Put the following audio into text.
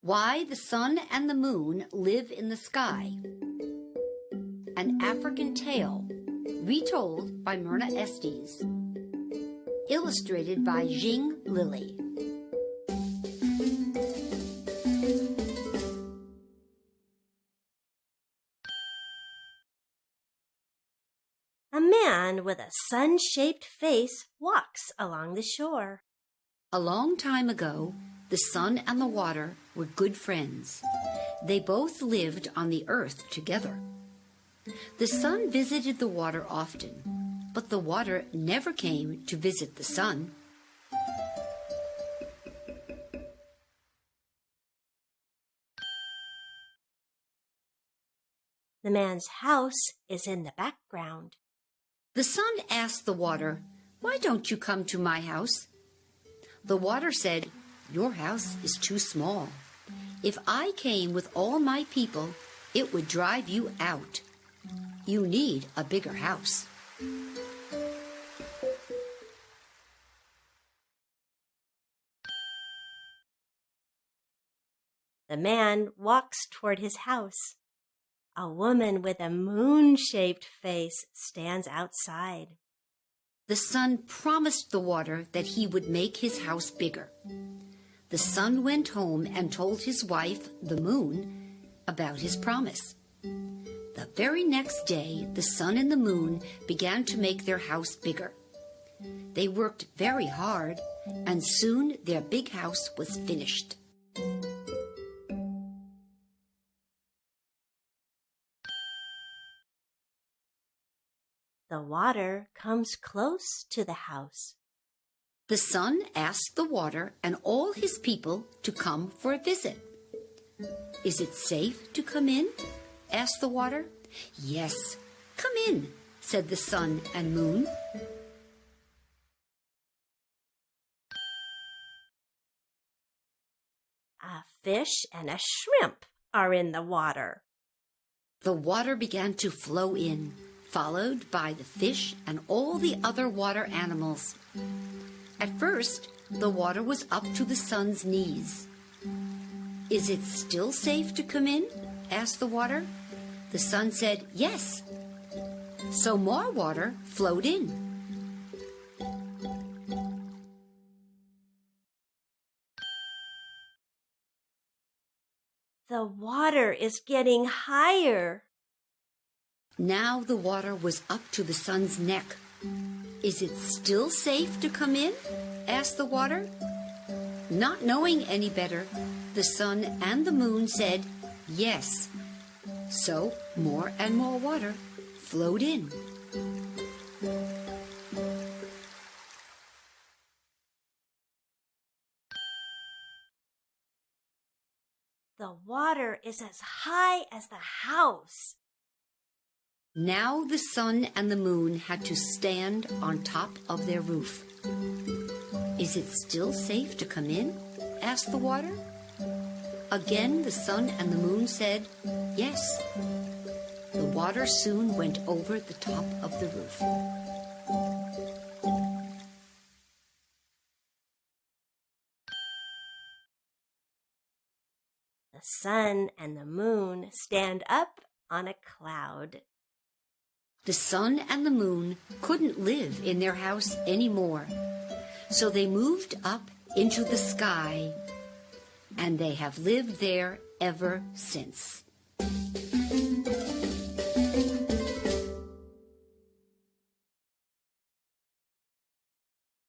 Why the Sun and the Moon Live in the Sky. An African Tale, retold by Myrna Estes. Illustrated by Jing Lilly. A man with a sun-shaped face walks along the shore. A long time ago, the sun and the water were good friends. They both lived on the earth together. The sun visited the water often, but the water never came to visit the sun. The man's house is in the background. The sun asked the water, "Why don't you come to my house?" The water said, "Your house is too small. If I came with all my people, it would drive you out. You need a bigger house." The man walks toward his house. A woman with a moon-shaped face stands outside. The sun promised the water that he would make his house bigger. The sun went home and told his wife, the moon, about his promise. The very next day, the sun and the moon began to make their house bigger. They worked very hard, and soon their big house was finished. The water comes close to the house. The sun asked the water and all his people to come for a visit. "Is it safe to come in?" asked the water. "Yes, come in," said the sun and moon. A fish and a shrimp are in the water. The water began to flow in, followed by the fish and all the other water animals. At first, the water was up to the sun's knees. "Is it still safe to come in?" asked the water. The sun said, "Yes." So more water flowed in. The water is getting higher. Now the water was up to the sun's neck. "Is it still safe to come in?" asked the water. Not knowing any better, the sun and the moon said, "Yes." So more and more water flowed in. The water is as high as the house. Now the sun and the moon had to stand on top of their roof. "Is it still safe to come in?" asked the water. Again the sun and the moon said, "Yes." The water soon went over the top of the roof. The sun and the moon stand up on a cloud. The sun and the moon couldn't live in their house anymore, so they moved up into the sky, and they have lived there ever since.